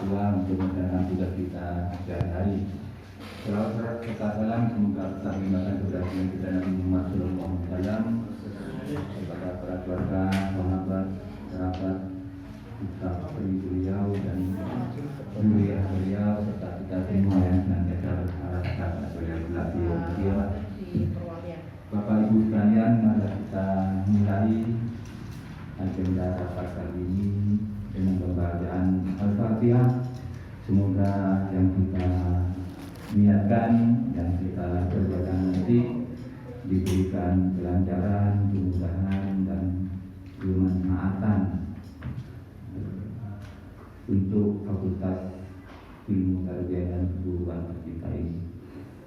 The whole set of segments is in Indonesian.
tua untuk menjalankan tugas kita sehari-hari. Salawat serta salam semoga tetap melimpahkan kepada kita Nabi Muhammad SAW kepada para keluarga, sahabat, kerabat, kita beliau dan mulia beliau serta kita semua yang senantiasa berharap pada beliau. Bapak Ibu sekalian, mari kita mulai agenda rapat kali ini dengan pembacaan Al-Fatihah. Semoga yang kita niatkan, yang kita kerjakan nanti diberikan kelancaran, kemudahan dan kemanfaatan untuk Fakultas Ilmu Tarbiyah dan Keguruan kita ini.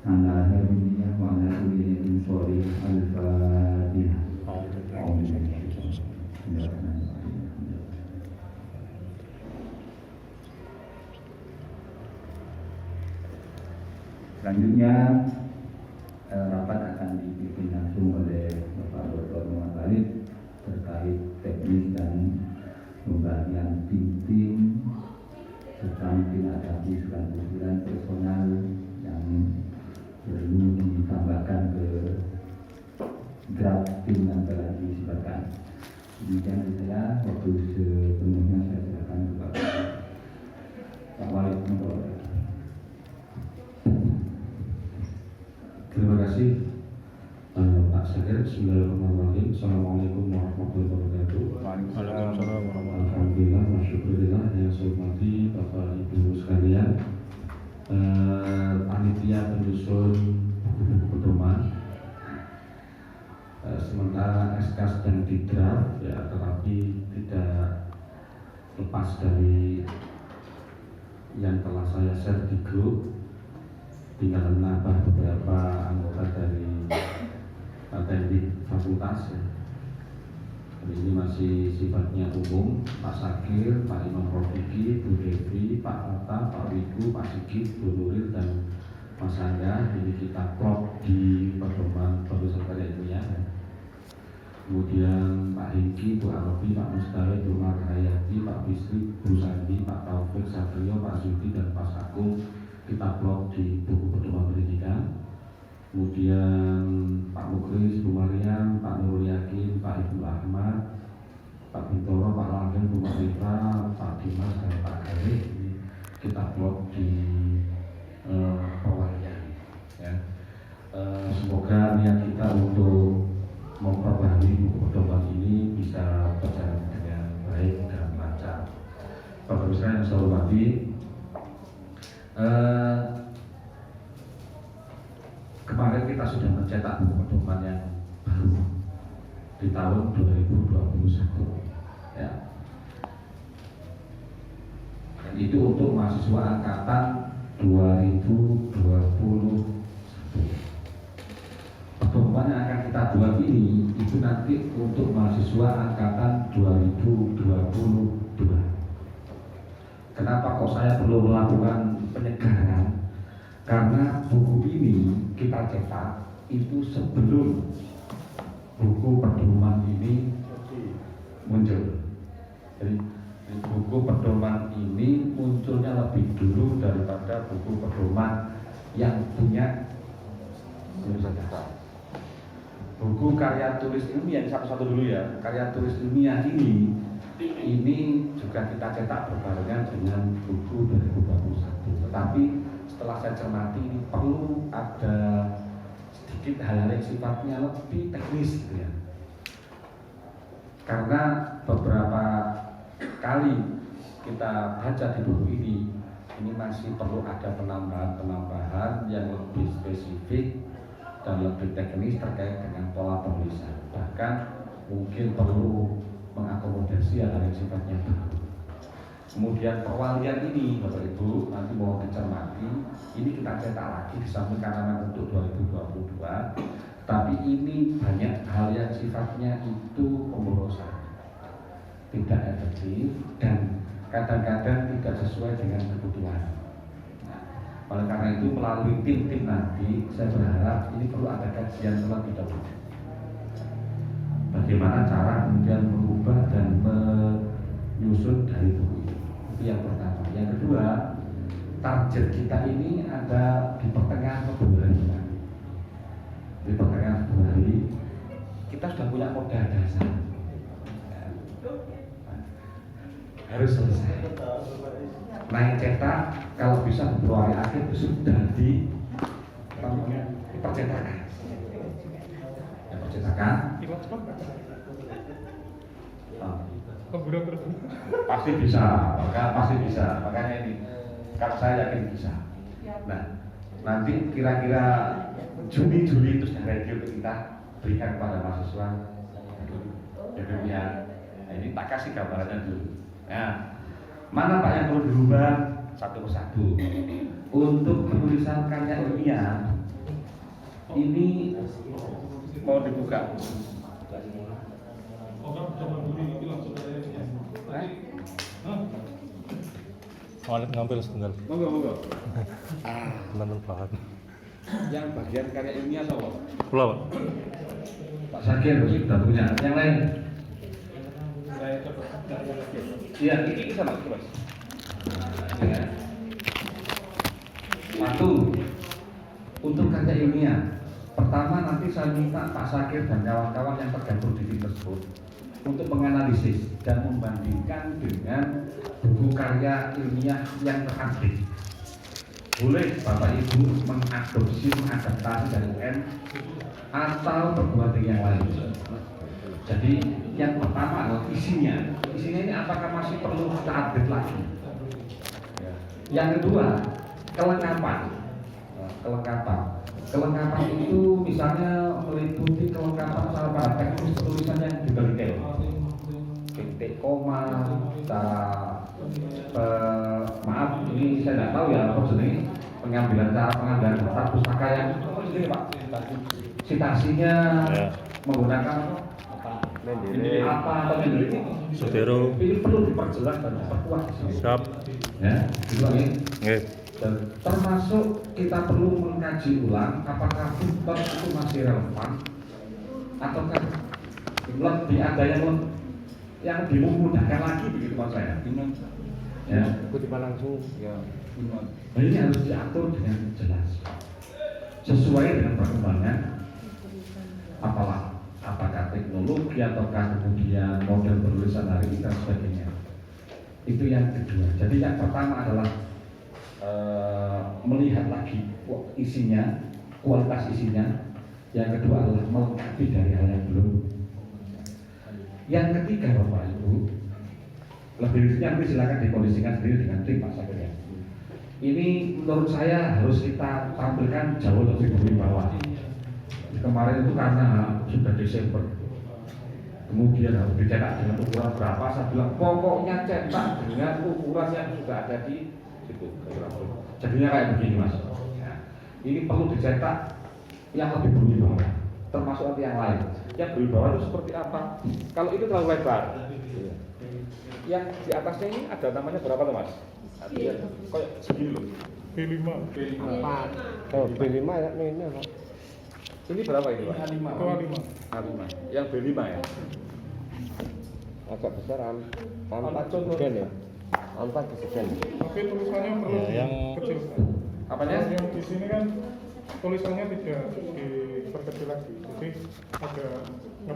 Alhamdulillah wa ala kulli sholi al-Fatihah. Selanjutnya rapat akan dipimpin langsung oleh Bapak Dr. Muhammad Khalid terkait teknis dan pembagian tim-tim serta mungkin ada usulan-usulan personal yang perlu ditambahkan ke draft tim yang telah disebarkan. Demikian saya, waktu sepenuhnya saya silakan kepada Pak Walid. Terima kasih Pak Syakir. Bismillahirrahmanirrahim. Assalamualaikum warahmatullahi wabarakatuh. Waalaikumsalam. Alhamdulillah, masyukurillah yang saya hormati Bapak Ibu sekalian, panitia penyusun buku pedoman. Sementara SK sedang di draft ya, tetapi tidak lepas dari yang telah saya share di grup. Tinggal menambah beberapa anggota dari teknik fakultas ya. Ini masih sifatnya umum, Pak Sakir, Pak Imam Rofiki, Bu Devi, Pak Tata, Pak Wiku, Pak Sigit, Bu Nuril dan Mas Angga. Ini kita plot di pedoman perusahaan karya ilmiah ya. Kemudian Pak Hengki, Bu Arabi, Pak Mustari, Bu Marhayati, Pak Bisri, Bu Sandi, Pak Taufik, Satrio, Pak Zudi dan Pak Sakung kita plot di buku pedoman pendidikan. Kemudian Pak Mukris, Bu Mariam, Pak Nurul Yakin, Pak Ibu Ahmad, Pak Bintoro, Pak Langgeng, Bu Marifah, Pak Dimas dan Pak Garik. Ini kita plot di perwakilan ya. Semoga niat kita untuk memperbaharui buku pedoman ini bisa berjalan dengan baik dan lancar. Bapak Ibu yang saya hormati, kemarin kita sudah mencetak buku pedoman yang baru di tahun 2021 ya. Dan itu untuk mahasiswa angkatan 2021. Pedoman yang akan kita buat ini itu nanti untuk mahasiswa angkatan 2022. Kenapa kok saya perlu melakukan penyegaran? Karena buku ini kita cetak itu sebelum buku pedoman ini muncul. Jadi buku pedoman ini munculnya lebih dulu daripada buku pedoman yang punya buku karya tulis ilmiah. Satu-satu dulu ya. Karya tulis ilmiah ini juga kita cetak berbarengan dengan buku 2021. Tetapi setelah saya cermati ini perlu ada sedikit hal-hal yang sifatnya lebih teknis gitu ya. Karena beberapa kali kita baca di buku ini masih perlu ada penambahan yang lebih spesifik dan lebih teknis terkait dengan pola penulisan. Bahkan mungkin perlu mengakomodasi hal yang sifatnya baru. Kemudian perwalian ini Bapak Ibu nanti mau dicermati, ini kita cetak lagi di samping karangan untuk 2022, tapi ini banyak hal yang sifatnya itu pemborosan, tidak efektif dan kadang-kadang tidak sesuai dengan kebutuhan. Nah, oleh karena itu melalui tim-tim nanti saya berharap ini perlu ada kajian terlebih dahulu. Bagaimana cara kemudian merubah dan menyusun dari buku ini. Itu yang pertama. Yang kedua, target kita ini ada di pertengahan Februari. Di pertengahan Februari kita sudah punya modal dasar. Harus selesai. Naik cetak kalau bisa Februari akhir itu sudah di percetakan. Ya, percetakan. Pasti bisa, pasti bisa. Makanya ini, kalau saya yakin bisa. Nah, nanti kira-kira Juni itu sudah ready untuk kita berikan kepada mahasiswa. Ya, nah, ini tak kasih gambarannya dulu. Nah, mana Pak yang perlu dirubah satu persatu? Untuk penulisan karya ilmiah ini mau dibuka. Ngambil sebentar. Monggo. Teman banget. Yang bagian karya ilmiah apa? Pulau. Pak Sakir sudah punya. Yang lain? Iya, ini sama Mas. Ya. Satu, untuk karya ilmiah. Pertama nanti saya minta Pak Sakir dan kawan-kawan yang tergabung di tim tersebut untuk menganalisis dan membandingkan dengan buku karya ilmiah yang terupdate. Boleh Bapak Ibu mengadaptasi dari UN atau perguruan tinggi yang lain. Jadi yang pertama adalah isinya. Isinya ini apakah masih perlu kita update lagi? Yang kedua, kelengkapan. Kelengkapan itu misalnya meliputi kelengkapan secara teknis penulisan yang juga detail. Titik koma, cara maaf ini saya tidak tahu ya ini pengambilan daftar pustaka yang ini Pak. Citasinya menggunakan apa atau ini Sudero. Ini perlu diperjelas dan diperkuat. Siap. Ya, itu lagi. Dan termasuk kita perlu mengkaji ulang apakah footnote itu masih relevan ataukah lebih ada yang lebih memudahkan lagi begitu Mas saya. Ya, kutipan langsung ya. Nah, ini harus diatur dengan jelas sesuai dengan perkembangan apakah teknologi ataukah kemudian model penulisan hari ini dan sebagainya. Itu yang kedua. Jadi yang pertama adalah melihat lagi isinya, kualitas isinya. Yang kedua adalah melengkapi dari hal yang belum. Yang ketiga Bapak Ibu, lebih lanjutnya nanti silakan dikondisikan sendiri dengan tim Pak Sakir. Ini menurut saya harus kita tampilkan jauh lebih berwibawa. Kemarin itu karena sudah Desember, kemudian harus dicetak dengan ukuran berapa? Saya bilang pokoknya cetak dengan ukuran yang sudah ada di situ. Jadinya kayak begini Mas. Ya. Ini perlu dicetak yang lebih berwibawa, termasuk nanti yang lain. Yang berwibawa itu seperti apa? Kalau itu terlalu lebar. Yang di atasnya ini ada namanya berapa tuh Mas? Kayak segini loh. B5. Oh, B5 ya ini Pak. Ini berapa ini Pak? A5. A5. Yang B5 ya? Agak besar A4 sekian ya. A4 sekian. Tapi tulisannya perlu Ya, yang kecil. Apanya? Yang di sini kan tulisannya tidak diperkecil lagi. Jadi ada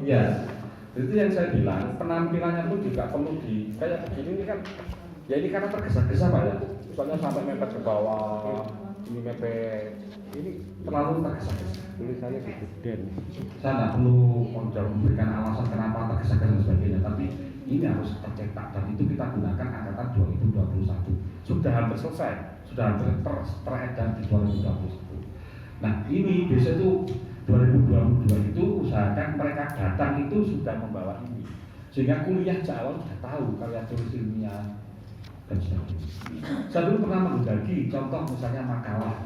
Iya. Itu yang saya bilang, penampilannya pun juga perlu kayak begini ini kan. Ya ini karena tergesa-gesa Pak ya. Soalnya sampai mepet ke bawah, ini mepet. Ini terlalu tergesa-gesa. Tulisannya gede. Saya nggak perlu memberikan alasan kenapa tergesa-gesa dan sebagainya, tapi ini harus tercetak dan itu kita gunakan angkatan 2021. Sudah hampir selesai, sudah hampir teredar di 2021. Nah ini biasanya itu 2022 itu usahakan mereka datang itu sudah membawa ini, sehingga kuliah awal sudah tahu karya tulis ilmiah dan sebagainya. Saya dulu pernah mengundagi contoh misalnya makalah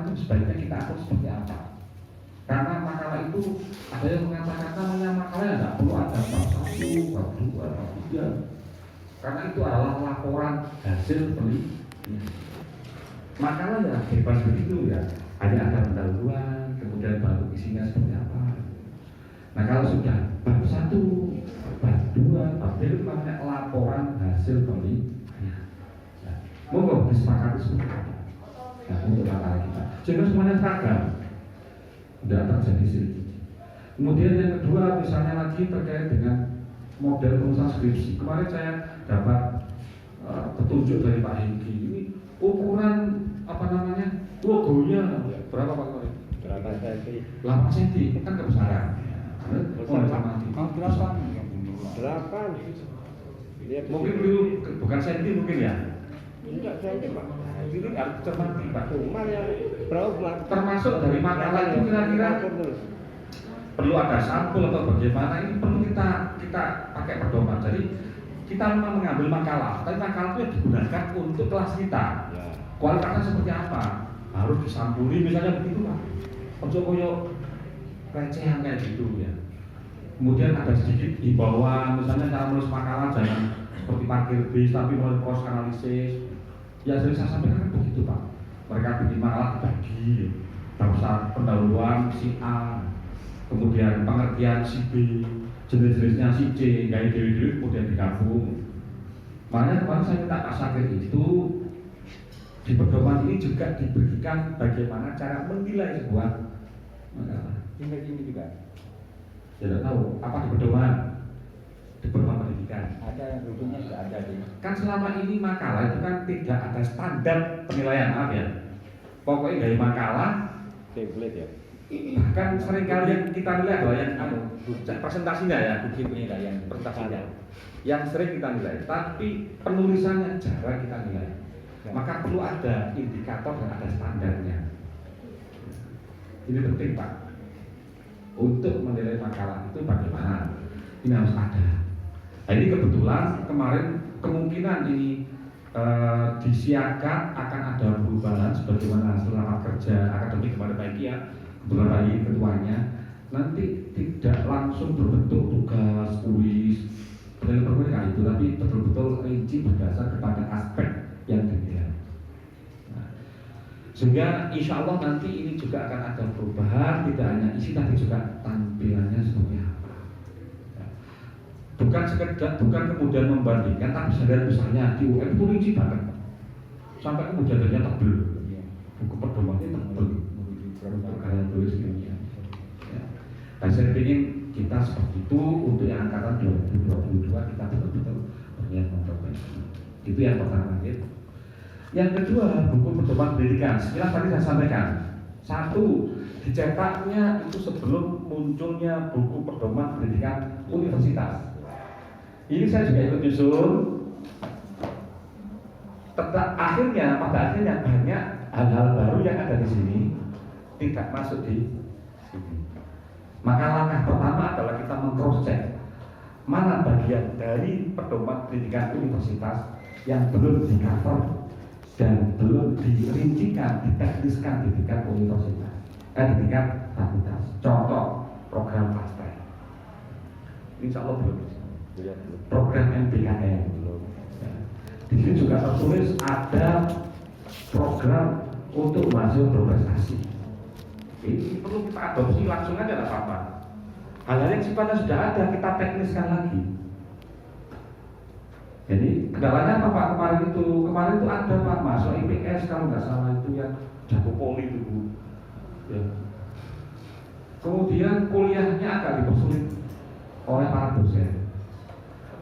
itu sebaiknya kita atur seperti apa? Karena makalah itu ada yang mengatakan namanya makalah tidak perlu ada bab 1, bab 2, bab 3. Karena itu adalah laporan hasil penelitian. Makalah ya bebas begitu ya, hanya ada pendahuluan, kemudian baru isinya seperti apa. Nah kalau sudah bab 1, bab 2, bab 3 itu namanya laporan hasil penelitian. Monggo disepakati seperti apa. Nah, untuk makalah kita. Sehingga semuanya seragam. Tidak terjadi sirik. Kemudian yang kedua misalnya lagi terkait dengan model penulisan skripsi. Kemarin saya dapat petunjuk dari Pak Hengki. Ini ukuran apa namanya logonya berapa Pak Kori? Berapa senti? 8 cm kan kebesaran. Delapan. Dia Mungkin dulu bukan senti mungkin ya. enggak senti Pak. Ini harus cermati Pak. Cuma yang berapa? Termasuk dari makalah itu kira-kira perlu ada sampul atau bagaimana, ini perlu kita pakai pedoman. Jadi kita memang mengambil makalah, tapi makalah itu yang digunakan untuk kelas kita. Ya. Kualitasnya seperti apa? Harus disampuli misalnya begitu Pak. Ojo koyo recehan kayak gitu ya. Kemudian ada sedikit himbauan, misalnya cara menulis makalah jangan seperti parkir bis, tapi melalui cross analisis. Ya sering saya sampaikan kan begitu Pak. Mereka bikin makalah dibagi, bangsa pendahuluan si A, kemudian pengertian si B, jenis-jenisnya si C, gaya dewi-dewi kemudian digabung. Makanya kemarin saya minta Pak Sakir itu di pedoman ini juga diberikan bagaimana cara menilai sebuah makalah. Ini juga Tidak tahu apa di pedoman pendidikan. ada yang ujungnya sudah ada di. Kan selama ini makalah itu kan tidak ada standar penilaian, maaf ya. Pokoknya gaya makalah Template ya. bahkan seringkali yang kita nilai adalah yang presentasinya ya, Begitu yang presentasinya yang sering kita nilai, tapi penulisannya jarang kita nilai. Maka perlu ada indikator dan ada standarnya. Ini penting Pak. Untuk menilai makalah itu bagaimana? Ini harus ada. Nah, ini kebetulan kemarin kemungkinan ini disiapkan akan ada perubahan sebagaimana hasil rapat kerja akademik kepada Pak Iki ya, kebetulan Pak Iki ketuanya. Nanti tidak langsung berbentuk tugas kuis penilaian itu, tapi betul-betul rinci berdasar kepada aspek yang dinilai. Nah, sehingga insya Allah nanti ini juga akan ada perubahan, tidak hanya isi tapi juga tampilannya seperti apa. Bukan kemudian membandingkan, tapi sadar besarnya di UN itu rinci banget, sampai kemudian jadinya tebel. Buku pedomannya tebel, untuk karya tulis ilmiah. Ya. Dan saya ingin kita seperti itu untuk yang angkatan 2022 kita betul-betul berniat memperbaiki. Itu yang pertama. Ya. Yang kedua, buku pedoman pendidikan. Sekilas tadi saya sampaikan. Satu, dicetaknya itu sebelum munculnya buku pedoman pendidikan universitas. Ini saya juga ikut nyusun. Pada akhirnya banyak hal-hal baru yang ada di sini tidak masuk di sini. Maka langkah pertama adalah kita meng-cross-check mana bagian dari pedoman pendidikan universitas yang belum di-cover dan belum dirincikan, ditekniskan di tingkat universitas, di tingkat fakultas. Contoh program master. Insya Allah belum. Program MBKM belum. Ya. Di sini juga tertulis ada program untuk mahasiswa berprestasi. Ini perlu kita adopsi langsung aja lah Pak. Hal-hal yang sifatnya sudah ada kita tekniskan lagi. Jadi kendalanya apa Pak kemarin itu ada Pak mahasiswa IPS kalau nggak salah itu yang jago poli itu Bu. Ya. Kemudian kuliahnya agak dipersulit oleh para dosen.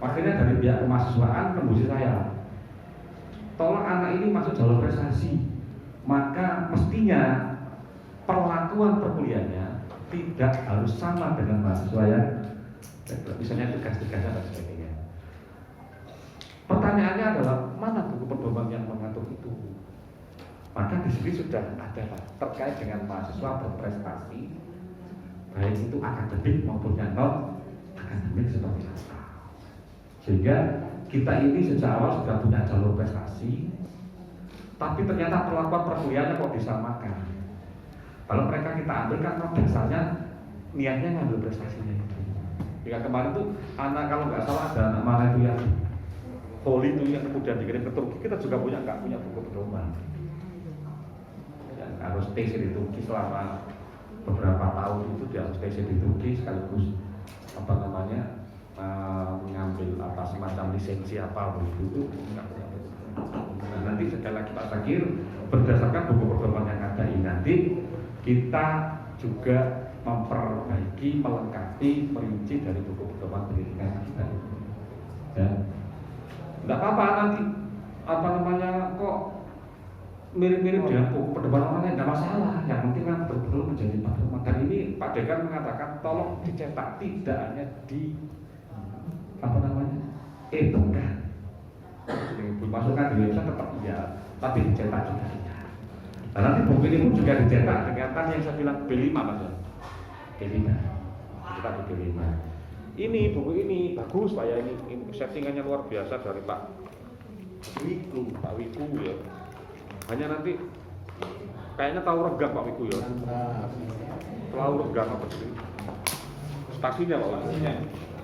Akhirnya dari pihak kemahasiswaan tembusi saya, tolong anak ini masuk jalur prestasi, maka mestinya perlakuan perkuliahannya tidak harus sama dengan mahasiswa yang misalnya tugas-tugasnya dan sebagainya. Pertanyaannya adalah mana buku pedoman yang mengatur itu? Maka di sini sudah ada terkait dengan mahasiswa berprestasi, baik itu akademik maupun yang non akademik seperti apa. Sehingga kita ini sejak awal sudah punya jalur prestasi, tapi ternyata perlakuan perkuliahannya kok disamakan. Kalau mereka kita ambil kan dasarnya niatnya ngambil prestasinya itu. Jika kemarin tuh anak kalau nggak salah ada anak mana itu yang poli itu yang kemudian dikirim ke Turki, kita juga nggak punya buku pedoman. Dan harus stay di Turki selama beberapa tahun itu dia harus stay di Turki sekaligus apa namanya mengambil semacam lisensi apa begitu itu nggak punya. Nah, nanti sekali lagi Pak Sakir berdasarkan buku pedoman yang ada ini nanti kita juga memperbaiki, melengkapi, merinci dari buku pedoman pendidikan kita. Ya, nggak apa-apa nanti kok mirip-mirip dengan buku pedoman orang lain, nggak masalah. Yang penting kan betul-betul menjadi pedoman. Dan ini Pak Dekan mengatakan tolong dicetak, tidak hanya di e-bookkan. Masukkan di website tetap iya, tapi dicetak juga iya. Nah, nanti buku ini pun juga dicetak dengan yang saya bilang B5 Mas. B5. Kita di B5. Ini buku ini bagus Pak ya, ini settingannya luar biasa dari Pak Wiku ya. Hanya nanti kayaknya tahu regang Pak Wiku ya. Tahu regang apa sih? Stasiunnya Pak Wiku.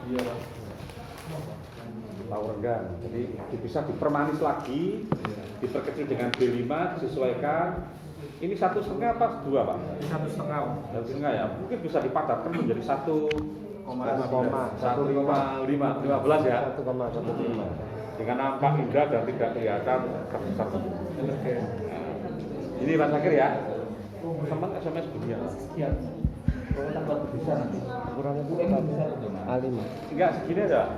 Iya. Tahu regang. Jadi bisa dipermanis lagi, diperkecil dengan B5, disesuaikan. Ini 1,5 apa 2 Pak? 1,5 ya. Mungkin bisa dipadatkan menjadi 1,15 ya. 1,15. Dengan nampak indah dan tidak kelihatan terbesar. Ini Pak Sakir ya. Teman SMS dunia. Iya. Kurang lebih A5. Enggak segini aja.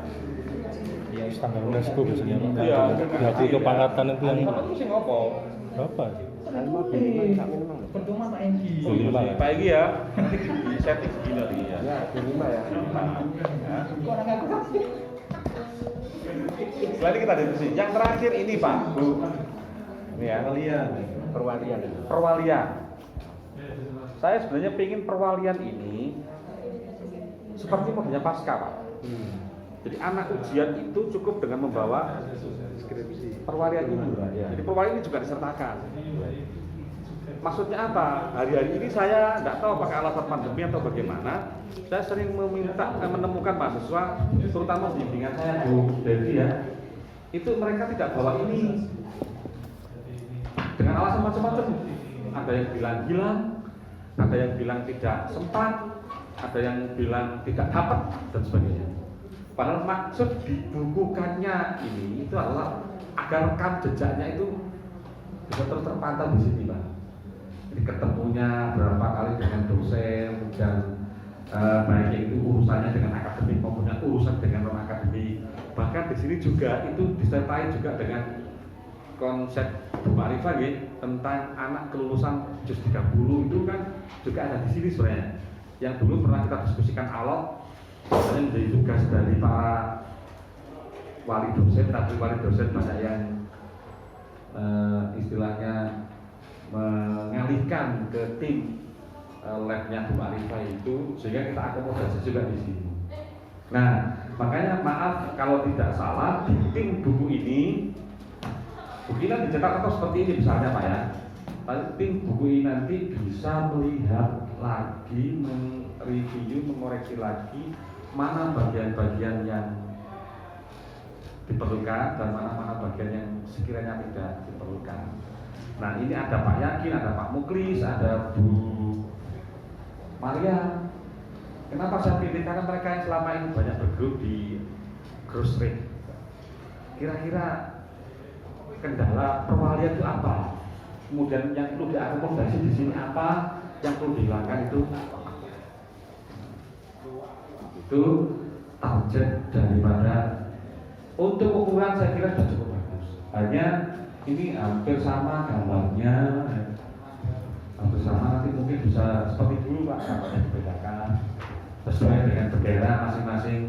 Ya, standar UNESCO biasanya Pak. Iya. Hati kepangkatan itu yang Kamu tuh sih ngopo? berapa? A5 B5 tak minimum. Pertama Pak Enggi. B5 ya? Pak Egi ya. Nanti di setting segini lagi ya. Ya, B5 ya. Setelah ini kita diskusi. Yang terakhir ini Pak, Bu. Ini ya. Perwalian. Perwalian. Saya sebenarnya pengen perwalian ini seperti modelnya pasca Pak. Jadi anak ujian itu cukup dengan membawa skripsi. Perwalian ini. Jadi perwalian ini juga disertakan. Maksudnya apa? Hari-hari ini saya tidak tahu pakai alasan pandemi atau bagaimana. Saya sering menemukan mahasiswa, terutama bimbingan saya Bu Devi ya, itu mereka tidak bawa ini dengan alasan macam-macam. Ada yang bilang hilang, ada yang bilang tidak sempat, ada yang bilang tidak dapat dan sebagainya. Padahal maksud dibukukannya ini itu adalah agar rekam jejaknya itu bisa terus terpantau di sini Pak. Jadi ketemunya berapa kali dengan dosen dan baik itu urusannya dengan akademik maupun urusan dengan non akademik. Bahkan di sini juga itu disertai juga dengan konsep Bu Arifah ya, tentang anak kelulusan juz 30 itu kan juga ada di sini sebenarnya. Yang dulu pernah kita diskusikan alot, misalnya menjadi tugas dari para wali dosen, tapi wali dosen banyak yang istilahnya mengalihkan ke tim labnya Bu Arifah itu, sehingga kita akomodasi juga di sini. Nah, makanya maaf kalau tidak salah di tim buku ini dicetak atau seperti ini misalnya Pak ya. Tapi tim buku ini nanti bisa melihat lagi, mereview, mengoreksi lagi mana bagian-bagian yang diperlukan dan mana-mana bagian yang sekiranya tidak diperlukan. Nah ini ada Pak Yakin, ada Pak Muklis, ada Bu Maria. Kenapa saya pilih? Karena mereka yang selama ini banyak bergelut di grocery. Kira-kira kendala perwalian itu apa? Kemudian yang perlu diakomodasi di sini apa? Yang perlu dihilangkan itu apa? Itu target daripada untuk ukuran saya kira sudah cukup bagus. Hanya ini hampir sama gambarnya, hampir sama, nanti mungkin bisa seperti dulu Pak, gambarnya dibedakan sesuai dengan bendera masing-masing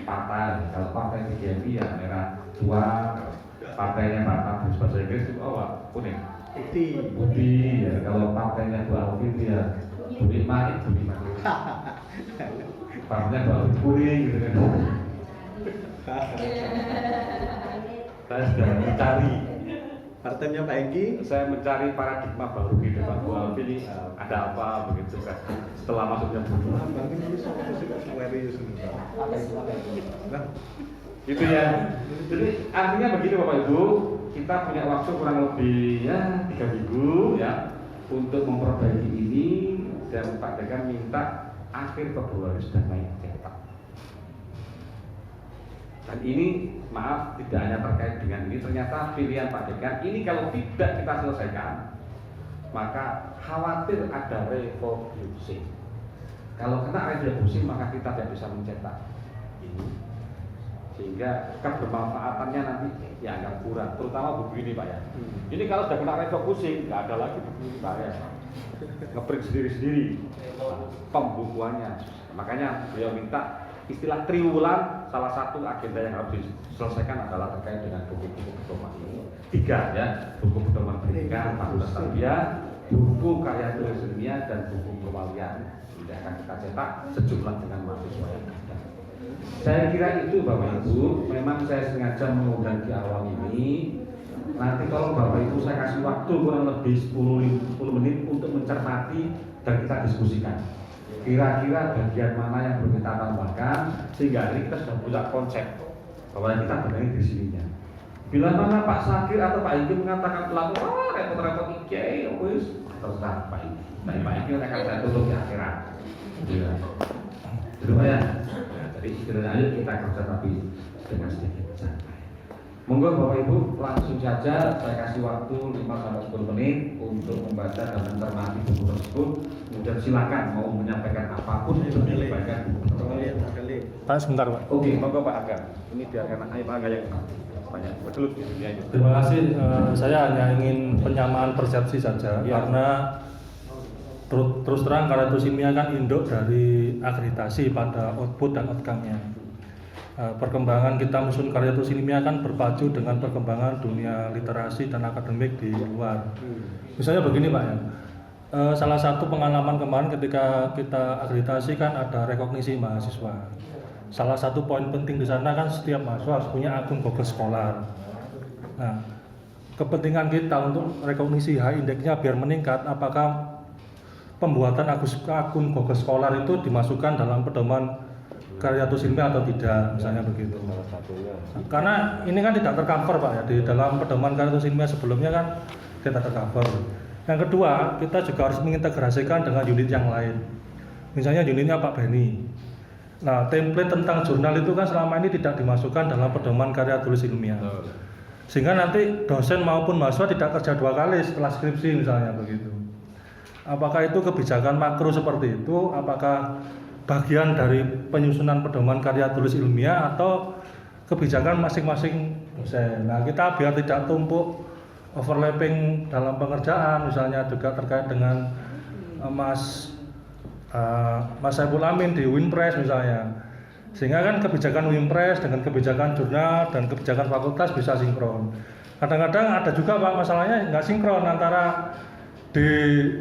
partai. Kalau partai PGMI ya merah tua, partainya Pak Agus bahasa Inggris itu kuning. Putih ya. Kalau partainya Bu Alvin ya kuning manik, kuning manik. Partainya Bu Alvin kuning gitu kan. Saya sudah mencari partainya Pak Enggi. Saya mencari paradigma baru gitu Pak Bu Alvin, ada apa begitu kan. Setelah masuknya buku. Gitu ya. Jadi artinya begini Bapak Ibu, kita punya waktu kurang lebih ya 3 minggu ya untuk memperbaiki ini, dan Pak Dekan minta akhir Februari sudah naik cetak. Dan ini maaf tidak hanya terkait dengan ini, ternyata pilihan Pak Dekan ini kalau tidak kita selesaikan maka khawatir ada refocusing. Kalau kena refocusing maka kita tidak bisa mencetak ini, sehingga kebermanfaatannya nanti dianggap kurang, terutama buku ini Pak ya. Ini kalau sudah kena refocusing nggak ada lagi buku ini Pak ya, ngeprint sendiri-sendiri pembukuannya. Makanya beliau minta istilah triwulan, salah satu agenda yang harus diselesaikan adalah terkait dengan buku-buku pedoman ini. 3 ya, buku pedoman pendidikan, fakultas tarbiyah, buku karya tulis ilmiah, dan buku perwalian. Ini akan kita cetak sejumlah dengan mahasiswa yang ada. Saya kira itu Bapak Ibu, memang saya sengaja mengundang di awal ini. Nanti kalau Bapak Ibu saya kasih waktu kurang lebih 10 menit untuk mencermati dan kita diskusikan. Kira-kira bagian mana yang perlu kita tambahkan sehingga hari kita sudah punya konsep bahwa kita benar di sininya. Bila mana Pak Sakir atau Pak Iki mengatakan pelaku repot-repot iki, wis terserah Pak Iki. Nah, Pak Iki akan saya tutup di akhirat. Gitu ya. Jadi istilahnya kita kerja tapi dengan sedikit santai. Monggo Bapak Ibu langsung saja saya kasih waktu 5-10 menit untuk membaca dan mencermati buku tersebut. Kemudian silakan mau menyampaikan apapun yang menyampaikan buku tersebut. Pak, sebentar Pak. Oke, monggo Pak Aga. Ini biarkan Pak Aga yang banyak bergelut di dunia ini. Terima kasih. Saya hanya ingin penyamaan persepsi saja, karena terus terang karya tulis ilmiah kan induk dari akreditasi pada output dan outcome-nya. Perkembangan kita menyusun karya tulis ilmiah kan berpacu dengan perkembangan dunia literasi dan akademik di luar. Misalnya begini Pak ya, salah satu pengalaman kemarin ketika kita akreditasi kan ada rekognisi mahasiswa. Salah satu poin penting di sana kan setiap mahasiswa harus punya akun Google Scholar. Nah, kepentingan kita untuk rekognisi high indeksnya biar meningkat, apakah pembuatan akun Google Scholar itu dimasukkan dalam pedoman karya tulis ilmiah atau tidak, misalnya begitu. Karena ini kan tidak tercover Pak ya, di dalam pedoman karya tulis ilmiah sebelumnya kan tidak tercover. Yang kedua, kita juga harus mengintegrasikan dengan unit yang lain. Misalnya unitnya Pak Beni. Nah, template tentang jurnal itu kan selama ini tidak dimasukkan dalam pedoman karya tulis ilmiah. Sehingga nanti dosen maupun mahasiswa tidak kerja 2 kali setelah skripsi misalnya begitu. Apakah itu kebijakan makro seperti itu? Apakah bagian dari penyusunan pedoman karya tulis ilmiah atau kebijakan masing-masing dosen? Nah, kita biar tidak tumpuk overlapping dalam pengerjaan, misalnya juga terkait dengan Mas Saiful Amin di Winpress misalnya, sehingga kan kebijakan Winpress dengan kebijakan jurnal dan kebijakan fakultas bisa sinkron. Kadang-kadang ada juga Pak masalahnya nggak sinkron antara di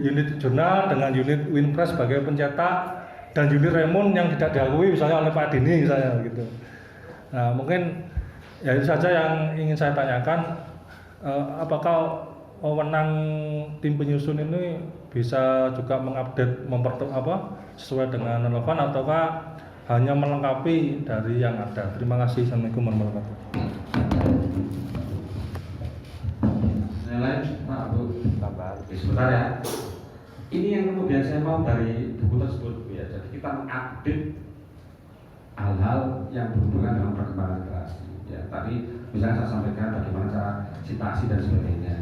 unit jurnal dengan unit Winpress sebagai pencetak dan unit Remon yang tidak diakui misalnya oleh Pak Dini misalnya gitu. Nah, mungkin ya itu saja yang ingin saya tanyakan. Apakah wewenang tim penyusun ini bisa juga mengupdate sesuai dengan relevan ataukah hanya melengkapi dari yang ada? Terima kasih. Assalamualaikum warahmatullahi wabarakatuh. Yang lain, Pak Bu, sebentar ya. Ini yang kemudian saya mau dari buku tersebut ya. Jadi kita mengupdate hal-hal yang berhubungan dengan perkembangan literasi. Ya, tadi misalnya saya sampaikan bagaimana cara citasi dan sebagainya.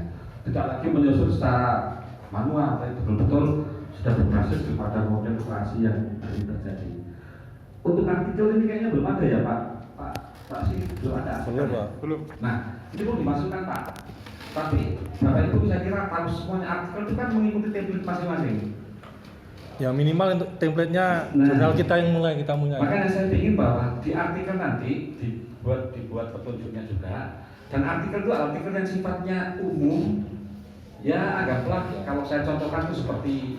Tidak lagi menyusun secara manual, tapi betul-betul sudah berbasis kepada model literasi yang hari terjadi. Untuk artikel ini kayaknya belum ada ya Pak sih belum ada. Belum Pak. Belum. Nah, ini belum dimasukkan Pak. Tapi Bapak Ibu saya kira tahu semuanya artikel itu kan mengikuti template masing-masing. Ya minimal untuk template-nya jurnal kita yang kita mulai. Makanya saya ingin bahwa di artikel nanti dibuat petunjuknya juga. Dan artikel itu artikel yang sifatnya umum. Ya anggaplah kalau saya contohkan itu seperti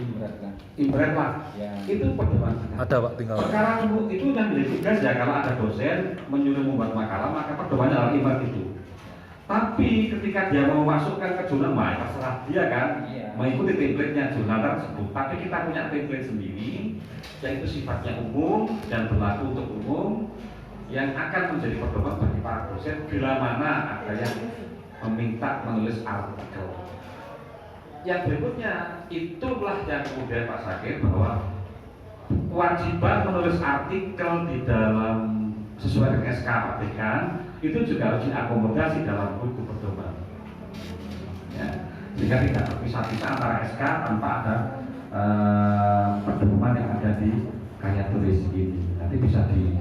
Imret lah. Ya. Itu pedoman kita. Ada Pak tinggal. Sekarang itu yang menjadi tugas ya kalau ada dosen menyuruh membuat makalah maka pedomannya adalah Imret itu. Tapi ketika dia mau masukkan ke jurnal, terserah dia kan mengikuti template-nya jurnal tersebut. Tapi kita punya template sendiri, yaitu sifatnya umum dan berlaku untuk umum, yang akan menjadi pedoman bagi para dosen bila mana ada yang meminta menulis artikel. Yang berikutnya, itulah yang kemudian Pak Sakir bahwa kewajiban menulis artikel di dalam sesuai dengan SK Pak Dekan itu juga harus diakomodasi dalam buku pedoman. Ya. sehingga tidak terpisah-pisah antara SK tanpa ada pedoman yang ada di karya tulis ini. Nanti bisa di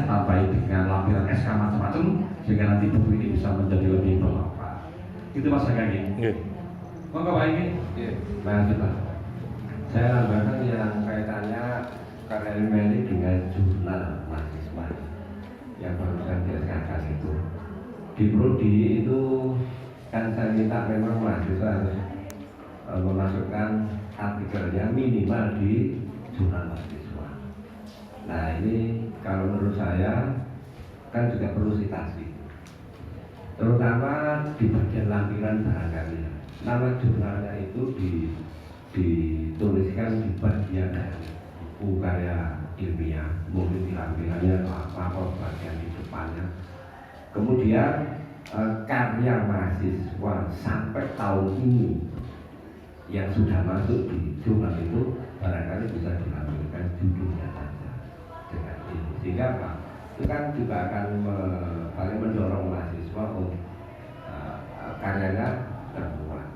tambahi dengan lampiran SK macam-macam sehingga nanti buku ini bisa menjadi lebih bermanfaat. Itu Mas Agagi. Monggo Pak ini. Lanjut Pak. Saya tambahkan yang kaitannya karya ini dengan jurnal mahasiswa yang barusan diadakan itu. Di prodi itu kan saya minta memang mahasiswa harus memasukkan artikelnya minimal di jurnal mahasiswa. Nah ini kalau menurut saya kan juga perlu citasi, terutama di bagian lampiran barangkali nama jurnalnya itu dituliskan di bagian buku karya ilmiah, mungkin di lampirannya atau bagian di depannya. Kemudian karya mahasiswa sampai tahun ini yang sudah masuk di jurnal itu barangkali bisa dilampirkan judulnya saja dengan ini, sehingga apa? Itu kan juga akan paling mendorong mahasiswa untuk karyanya terbuat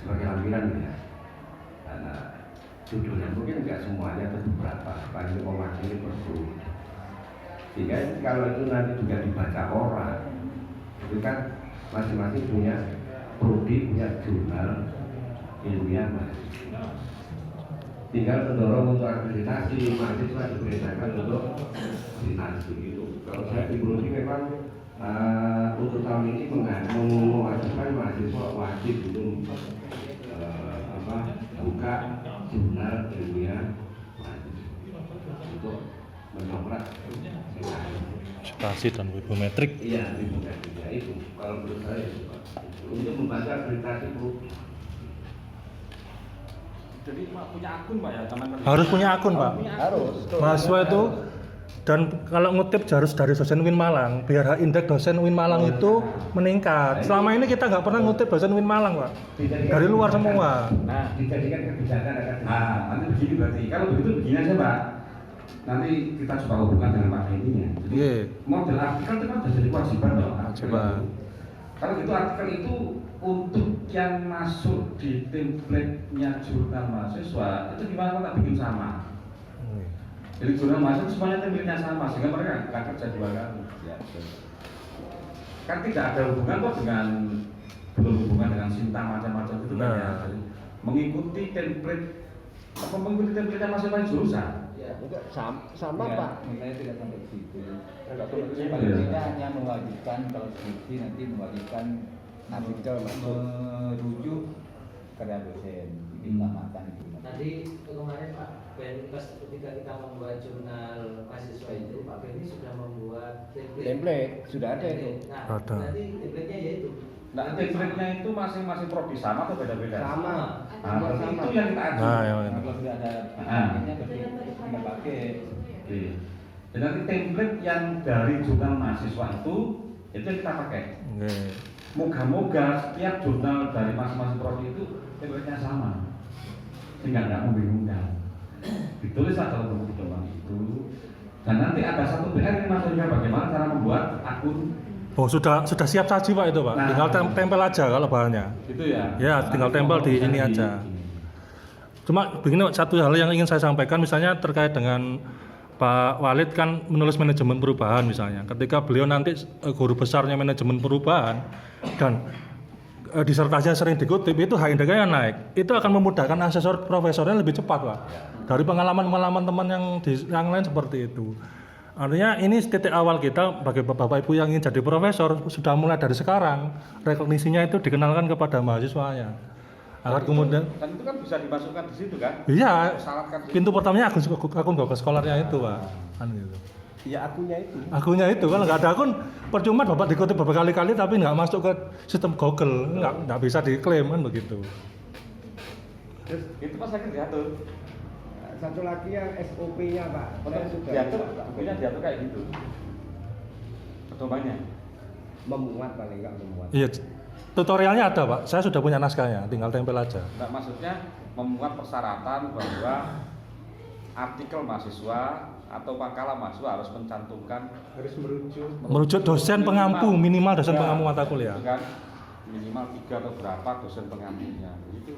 sebagai lampiran ya. Karena judulnya mungkin nggak semuanya, tapi beberapa paling mewakili perlu. Sehingga kalau itu nanti juga dibaca orang, itu kan masing-masing punya prodi, punya jurnal ilmiah mahasiswa. Tinggal mendorong untuk akreditasi mahasiswa diperintahkan untuk akreditasi gitu. Kalau saya di prodi memang untuk tahun ini mewajibkan mahasiswa wajib untuk buka jurnal ilmiah untuk mendongkrak Citasi dan bibliometrik. iya bibliometrik itu kalau menurut saya itu Pak. Untuk membaca akreditasi prodi. Jadi punya akun Pak ya teman-teman. Harus punya akun Pak. Harus. Mahasiswa itu, dan kalau ngutip harus dari dosen Win Malang, biar hak indeks dosen Win Malang itu meningkat. Selama ini kita nggak pernah ngutip dosen Win Malang Pak, dari luar semua. Nah, Dijadikan kebijakan akan nanti begini berarti. Kalau begitu begini aja Pak. Nanti kita coba hubungan dengan Pak Hendy-nya. Jadi Iya. model artikel itu kan sudah jadi kewajiban dong. Kewajiban. Kalau gitu artikel itu untuk yang masuk di template-nya jurnal mahasiswa itu gimana Pak tak bikin sama? Jadi jurnal mahasiswa semuanya template-nya sama sehingga mereka nggak kerja dua kali. Kan tidak ada hubungan kok dengan belum hubungan dengan Sinta macam-macam itu kan ya. Jadi, mengikuti template mengikuti template-nya masing-masing jurusan. Ya, enggak sama Ya, Pak. Saya tidak sampai ke situ. Enggak sampai ke situ. Paling Iya. tidak hanya mewajibkan kalau skripsi nanti mewajibkan Artikel masuk. merujuk karya dosen di tamatan itu. Tadi kemarin Pak Ben ketika kita membuat jurnal mahasiswa itu Pak Benny sudah membuat Template sudah ada itu. Nah, Ada. nanti template-nya yaitu. Nah, template-nya itu masing-masing prodi sama atau beda-beda? Sama. Nah, berarti Sama. itu yang kita ajukan. Nah, yang Nah, kalau sudah ada Ah. ini berarti tinggal pakai. Oke. Dan nanti template yang dari jurnal mahasiswa itu yang kita pakai. Oke. Moga-moga setiap jurnal dari masing-masing prodi itu template-nya sama, sehingga nggak membingungkan. Ditulis aja untuk doang itu. Dan nanti ada satu PR yang maksudnya bagaimana cara membuat akun. Oh sudah siap saji Pak itu Pak, Nah. tinggal tempel aja kalau bahannya. Itu ya. Ya, tinggal tempel di ini aja. Cuma begini satu hal yang ingin saya sampaikan, misalnya terkait dengan Pak Walid kan menulis manajemen perubahan misalnya. Ketika beliau nanti guru besarnya manajemen perubahan dan disertasinya sering dikutip, itu hak indeksnya naik. Itu akan memudahkan asesor profesornya lebih cepat Pak. Dari pengalaman-pengalaman teman yang lain seperti itu. Artinya ini titik awal kita bagi Bapak Ibu yang ingin jadi profesor sudah mulai dari sekarang rekognisinya itu dikenalkan kepada mahasiswanya. Agar kemudian Dan itu kan bisa dimasukkan di situ kan? iya, Syaratkan pintu pertamanya akun Google Scholar-nya itu Pak. Kan gitu. Ya akunnya itu. Akunnya itu kalau nggak ada akun percuma Bapak dikutip berkali-kali tapi nggak masuk ke sistem Google, nggak bisa diklaim kan begitu. Terus itu pas saya diatur. Satu lagi yang SOP-nya Pak. Saya sudah Diatur, bukunya diatur kayak gitu. Pedomannya. memuat paling nggak memuat. Iya, tutorialnya ada Pak. Saya sudah punya naskahnya, tinggal tempel aja. Nah, maksudnya memuat persyaratan bahwa artikel mahasiswa atau makalah mahasiswa harus mencantumkan Harus merujuk. Merujuk dosen pengampu, minimal dosen pengampu mata kuliah. gitu kan? minimal 3 atau berapa dosen pengambilnya begitu.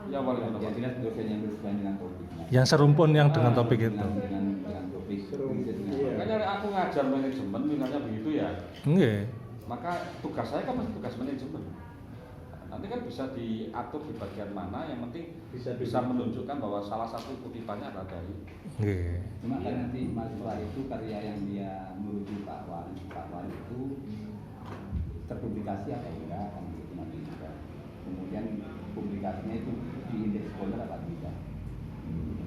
Ya wali kota. Yang jelas dosen yang berhubungan dengan topiknya. Yang serumpun yang dengan topik itu. Dengan topik. Makanya aku ngajar manajemen misalnya begitu ya. Nggih. Maka tugas saya kan masih tugas manajemen. Nanti kan bisa diatur di bagian mana, yang penting bisa menunjukkan bahwa salah satu kutipannya adalah dari. Nggih. Cuma kan nanti mahasiswa itu karya yang dia merujuk Pak Wali itu terpublikasi atau enggak kan gitu nanti juga. Kemudian publikasinya itu di indeks scholar apa tidak.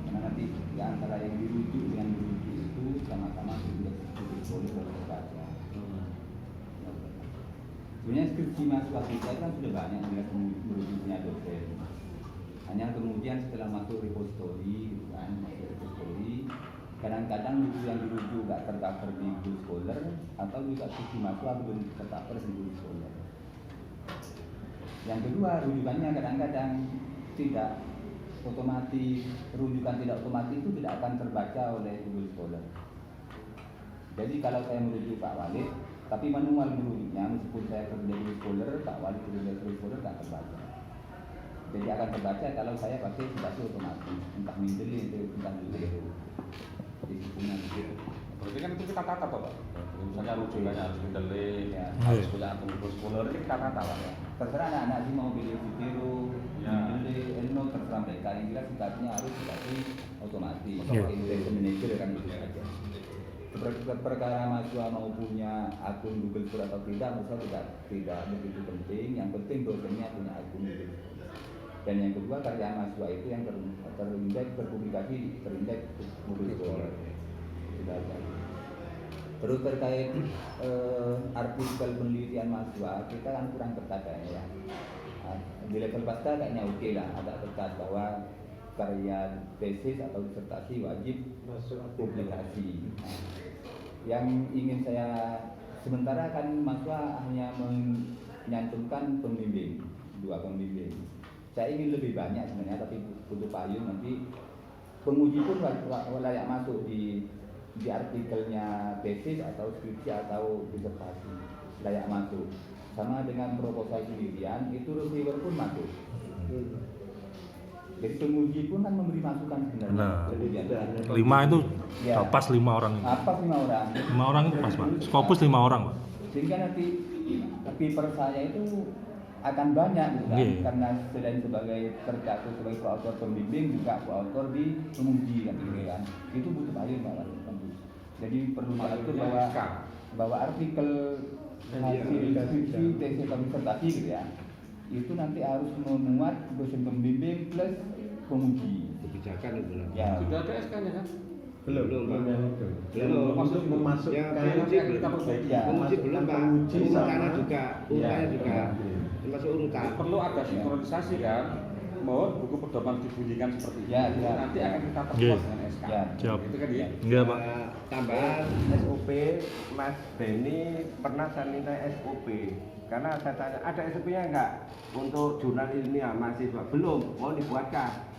Karena nanti ya antara yang dirujuk dengan dirujuk itu sama-sama di indeks scholar harus terbaca. Sebenarnya skripsi mahasiswa kita kan sudah banyak yang merujuknya dosen. Hanya kemudian setelah masuk repository, gitu kan, masuk repository, kadang-kadang buku yang dirujuk nggak tercover di Google Scholar, atau juga skripsi mahasiswa belum tercover di Google Scholar. Yang kedua, rujukannya kadang-kadang tidak otomatis, rujukan tidak otomatis itu tidak akan terbaca oleh Google Scholar. Jadi kalau saya merujuk Pak Walid, tapi manual merujuknya, meskipun saya kerja di Scholar, Pak Walid kerja di Scholar tidak terbaca. Jadi akan terbaca kalau saya pakai aplikasi otomatis, entah Mendeley, entah Zalero. Di hubungan gitu. Berarti kan itu kita tata Pak. Misalnya rujukannya harus Mendeley, Ya. harus punya akun Google Scholar, ini kita tata Pak. Terserah anak-anak sih mau pilih Zalero, Ya. Mendeley, Eno, terserah mereka. Yang jelas sifatnya harus dikasih otomatis. Ya. Integration manager kan gitu saja. Perkara mahasiswa mau punya akun Google Scholar atau tidak, misalnya tidak begitu penting. Yang penting dosennya punya akun Google Scholar. Dan yang kedua, karya mahasiswa itu yang terindeks, terpublikasi, terindeks Google Scholar. Sudah ada. Terus terkait artikel penelitian mahasiswa, kita kan kurang ketat kayaknya ya. Di level pasca kayaknya oke lah, agak ketat bahwa karya tesis atau disertasi wajib publikasi. Yang ingin saya, sementara kan mahasiswa hanya menyantumkan pembimbing, 2 pembimbing. Saya ingin lebih banyak sebenarnya, tapi butuh payung. Nanti penguji pun layak masuk di artikelnya tesis atau skripsi atau disertasi, layak masuk. Sama dengan proposal penelitian, itu reviewer pun masuk. Jadi penguji pun kan memberi masukan sebenarnya. Nah, Kemudian, 5 itu Ya. pas 5 orang itu. apa 5 orang? 5 orang itu pas Pak. Scopus 5 orang Pak. Sehingga nanti paper saya itu akan banyak gitu kan, Iya. karena selain sebagai tercatat sebagai koautor pembimbing juga koautor di penguji kan gitu kan. Itu butuh payung Pak. Jadi perlu diatur bahwa artikel hasil skripsi, tesis atau disertasi gitu ya, itu nanti harus memuat dosen pembimbing plus penguji. Kebijakan itu lah. Ya. Sudah ada SK-nya kan? Belum Pak. Belum untuk memasukkan Yang penguji belum. kita perbaiki. Ya. Penguji belum Pak. Penguji Urutannya sama- juga, urutannya juga termasuk urutan. Perlu ada sinkronisasi kan? Mohon buku pedoman dibunyikan seperti ini. Ya, ya. Nanti akan kita Iya. perkuat dengan SK. Ya. Siap. Itu kan ya. Iya Pak. Tambahan SOP Mas Benny pernah saya minta SOP karena saya tanya ada SOP-nya enggak untuk jurnal ilmiah mahasiswa, belum, mau dibuatkan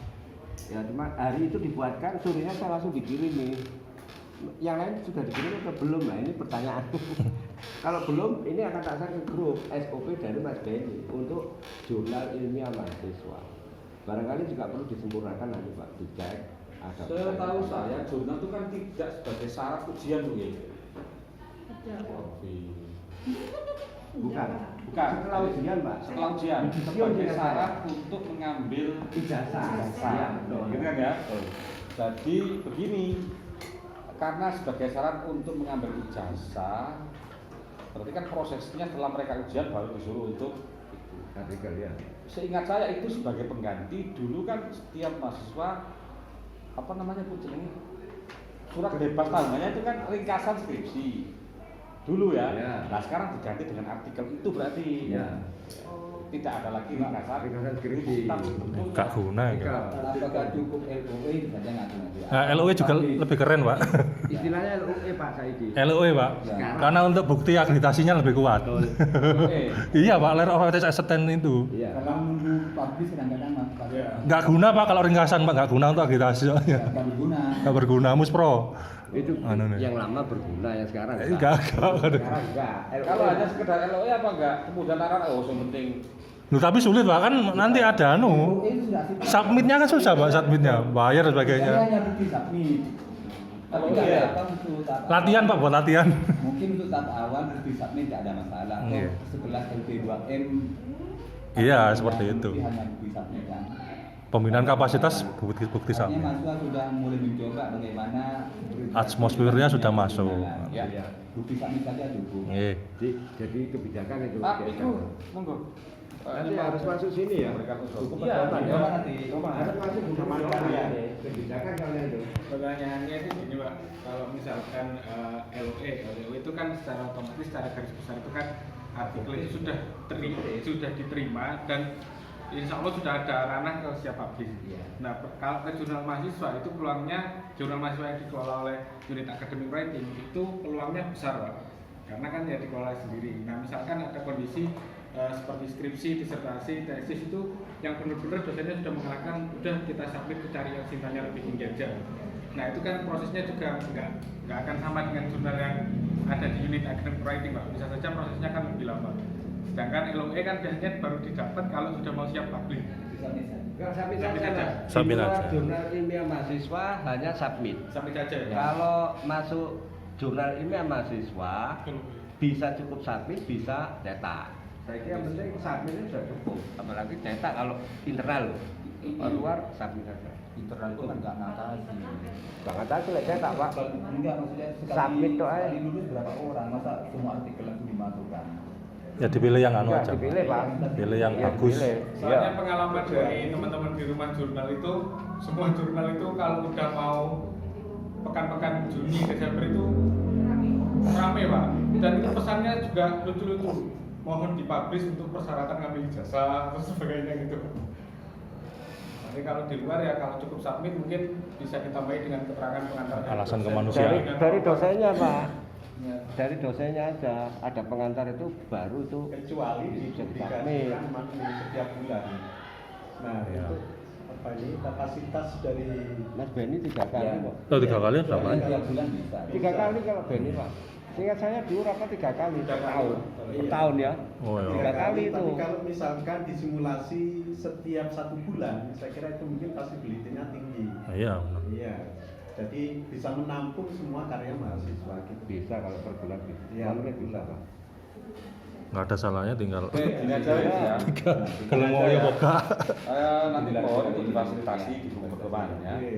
ya, cuma hari itu dibuatkan, sorenya saya langsung dikirim nih. Yang lain sudah dikirim atau belum, nah ini pertanyaan. Kalau belum, ini akan tak share ke grup SOP dari Mas Benny untuk jurnal ilmiah mahasiswa. Barangkali juga perlu disempurnakan nanti Pak, dicek. Ada Setahu saya jurnal itu kan tidak sebagai syarat ujian Bu ya. bukan Bukan. setelah ujian Pak. Setelah ujian sebagai syarat untuk mengambil Ijazah. ijazah. Gitu kan ya. Jadi begini, karena sebagai syarat untuk mengambil ijazah, berarti kan prosesnya setelah mereka ujian baru disuruh untuk itu. artikel ya. Seingat saya itu sebagai pengganti, dulu kan setiap mahasiswa apa namanya Bu ini surat bebas tahunan itu kan ringkasan skripsi dulu ya. Ya. Nah sekarang diganti dengan artikel itu berarti Ya. tidak ada lagi Ringkasan skripsi. Gak guna ya. Apakah cukup LOE saja ngatur nanti? Nah, LOE juga lebih keren Pak. Istilahnya LOE Pak Saidi. LOE Pak. Ya. Karena untuk bukti akreditasinya lebih kuat. Iya Pak, Letter of Ethics Assistant itu. Iya. Kalau nunggu publish kadang-kadang mas, Nggak guna Pak kalau ringkasan Pak, nggak guna untuk akreditasi soalnya. nggak berguna. Nggak berguna, muspro. Itu Anu nih. yang lama berguna, yang sekarang Enggak. Sekarang enggak. Kalau hanya sekedar LOE apa enggak? Kemudian anak yang penting Loh, tapi sulit Pak, kan nanti ada submitnya kan susah Pak, submitnya, bayar dan sebagainya. Hanya bukti submit. Tapi nggak iya. apa untuk tahap Latihan Pak, buat latihan. mungkin untuk tahap awal bukti submit nggak ada masalah. Iya. 11 LP2M. Iya, seperti itu. Hanya bukti submit kan. Pembinaan kapasitas bukti Artinya submit. mahasiswa sudah mulai mencoba bagaimana Atmosfernya sudah masuk. Ya, bukti submit saja cukup. Iya. Jadi kebijakan itu. Pak itu monggo. Nanti harus masuk sini ya. Cukup Iya, pertanyaan. coba nanti. Harus masuk bersama kalian. Kebijakan kalian itu. Pertanyaannya itu gini Pak, kalau misalkan LOE itu kan secara otomatis secara garis besar itu kan artikel itu sudah diterima dan insya Allah sudah ada ranah ke siap publish. Nah kalau ke jurnal mahasiswa itu peluangnya jurnal mahasiswa yang dikelola oleh unit academic writing itu peluangnya besar Pak, karena kan ya dikelola sendiri. Nah misalkan ada kondisi seperti skripsi, disertasi, tesis itu yang benar-benar dosennya sudah mengarahkan udah kita submit ke cari yang cintanya lebih tinggi aja. Nah itu kan prosesnya juga nggak akan sama dengan jurnal yang ada di unit academic writing Pak. Bisa saja prosesnya kan lebih lama. Sedangkan LOE kan biasanya baru didapat kalau sudah mau siap publish. Enggak submit Submit saja. aja. Lah. Submit Di luar aja. Jurnal ilmiah mahasiswa hanya submit. Submit aja ya. Kalau masuk jurnal ilmiah mahasiswa bisa cukup submit, bisa cetak. Saya kira yang penting submit itu sudah cukup. Apalagi cetak kalau internal loh. Kalau luar submit saja. Internal itu kan nggak ngatasi. Enggak ngatasi lah cetak Pak. Enggak, maksudnya Submit tuh aja. sekali lulus berapa orang, masa semua artikel itu dimasukkan? Ya dipilih yang anu Enggak aja. Pak. dipilih Pak. Pilih yang Iya, bagus. dipilih. Soalnya Iya. pengalaman dari teman-teman di rumah jurnal itu, semua jurnal itu kalau udah mau pekan-pekan Juni, Desember itu rame Pak. Dan itu pesannya juga lucu-lucu. Mohon dipublish untuk persyaratan ngambil ijazah atau sebagainya gitu. Nanti kalau di luar ya kalau cukup submit mungkin bisa ditambahi dengan keterangan pengantar dari Alasan dosen. kemanusiaan. Dari dosennya Pak. Ya. Dari dosennya aja ada pengantar itu baru itu kecuali bisa submit. dipublikasikan manual setiap bulan. Nah, Ya. itu apa ini kapasitas dari Mas Benny 3 kali Ya. kok. Oh, 3 kali berapa? Tiap bulan bisa. 3 kali kalau Benny Pak. Seingat saya dulu rapat 3 kali per tahun. Per Iya. tahun ya. Oh ya. 3 kali itu. Tapi kalau misalkan disimulasi setiap 1 bulan, saya kira itu mungkin possibility-nya tinggi. Iya, benar. Iya. Jadi bisa menampung semua karya mahasiswa gitu. Bisa kalau per bulan bisa. Iya, Menit bisa Pak. Nggak ada salahnya tinggal Oke, ini aja ya. kalau mau ya boga. Nanti mohon untuk difasilitasi di buku pertemuannya. Oke.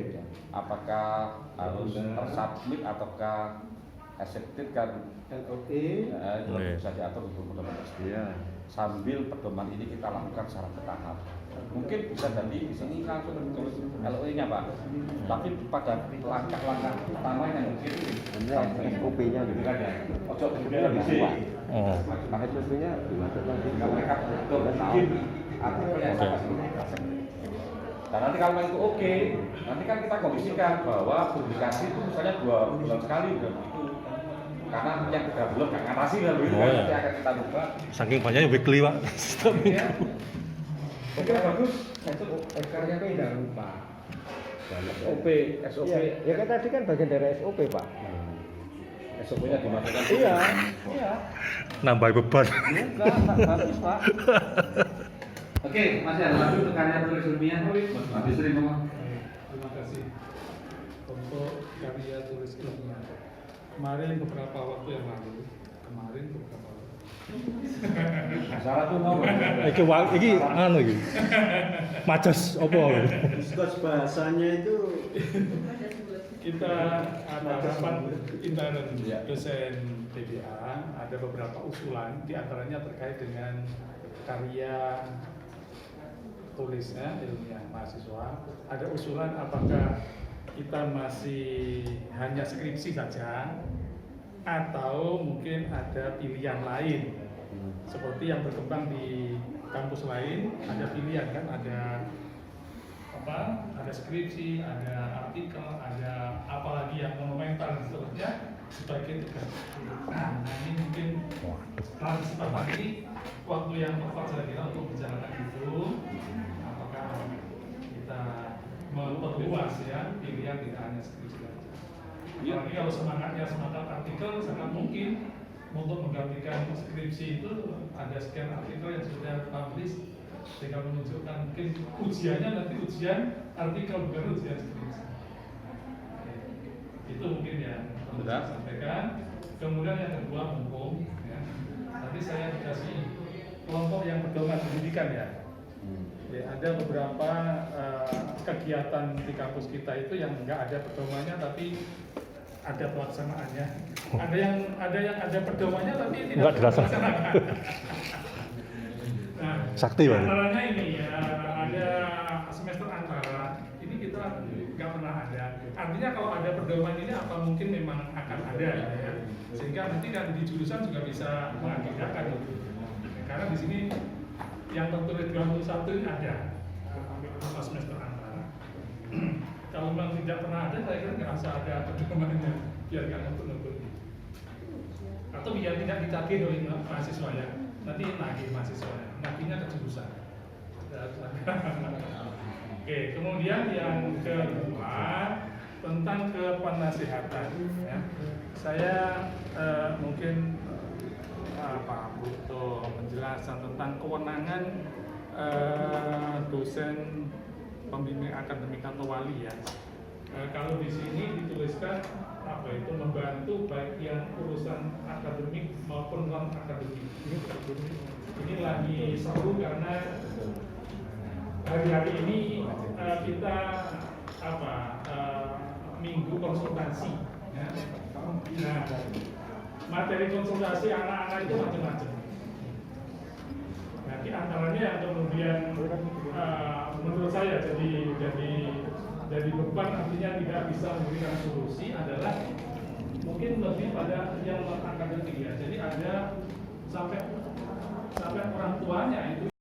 Apakah harus tersubmit ataukah accepted kan? Oke. Ya, itu Oke. bisa diatur di buku pedoman. Iya. Sambil pedoman ini kita lakukan secara bertahap. Mungkin bisa jadi di sini langsung tulis LOE-nya Pak. Tapi pada langkah-langkah utamanya mungkin Ini SOP-nya gitu. ojo kemudian bisa. Oh. Nah, SOP-nya dimasuk lagi. Jika mereka betul bikin artikelnya Oke. dan nanti kalau itu oke, nanti kan kita kondisikan bahwa publikasi itu misalnya 2 bulan sekali udah begitu. Karena yang 3 bulan nggak ngatasi kan begitu Oh, kan ya. nanti akan kita buka. Saking banyaknya weekly Pak. Setiap Ya. minggu. Oke bagus. Itu SK-nya kan tidak lupa. SOP, SOP. Iya, ya kan tadi kan bagian dari SOP Pak. SOP-nya dimasukkan. Iya, iya. Nambah beban. Enggak, bagus Pak. Oke, masih ada lagi untuk karya tulis ilmiah. Habis sering ngomong. Terima kasih untuk karya tulis ilmiah. Kemarin beberapa waktu yang lalu, Salah tuh mau. Iki anu iki. Majas apa? Diskus bahasanya itu kita ada rapat intern dosen TBA, ada beberapa usulan, diantaranya terkait dengan karya tulisnya ilmiah mahasiswa. Ada usulan apakah kita masih hanya skripsi saja atau mungkin ada pilihan lain seperti yang berkembang di kampus lain, ada pilihan kan, ada apa, ada skripsi, ada artikel, ada apalagi yang monumental dan seterusnya sebagai tugas. Nah, ini mungkin kesempatan ini waktu yang tepat saya kira untuk bicarakan itu, apakah kita memperluas ya pilihan tidak hanya skripsi saja. Apalagi kalau semangatnya semangat artikel, sangat mungkin untuk menggantikan skripsi itu ada sekian artikel yang sudah publish, sehingga menunjukkan mungkin ujiannya nanti ujian artikel bukan ujian skripsi. Itu mungkin yang perlu saya sampaikan. Kemudian yang kedua hukum, ya. Tadi saya dikasih kelompok yang pedoman pendidikan ya. Ya, ada beberapa kegiatan di kampus kita itu yang nggak ada pedomannya tapi ada pelaksanaannya. Ada yang ada pedomannya tapi tidak dilaksanakan. Nah, Sakti, Pak. antaranya ini ya, ada semester antara. Ini kita nggak pernah ada. Artinya kalau ada pedoman ini apa mungkin memang akan ada ya. Sehingga nanti kan di jurusan juga bisa mengagendakan itu. Karena di sini yang tertulis 21 ini ada semester antara. Kalau memang tidak pernah ada, saya kira nggak usah ada pedomannya, biar nggak nuntut-nuntut. Atau biar tidak ditagih oleh mahasiswa ya, nanti nagih mahasiswa, nagihnya ke jurusan. Oke, kemudian yang kedua tentang kepenasihatan. Ya. Saya mungkin butuh penjelasan tentang kewenangan dosen pembimbing akademik atau wali ya. Kalau di sini dituliskan apa itu membantu baik yang urusan akademik maupun non akademik. Ini lagi seru karena hari-hari ini kita minggu konsultasi. Ya. Nah, materi konsultasi anak-anak itu macam-macam. Nanti antaranya yang kemudian menurut saya jadi beban, artinya tidak bisa memberikan solusi adalah mungkin lebih pada yang non akademik ya. Jadi ada sampai orang tuanya itu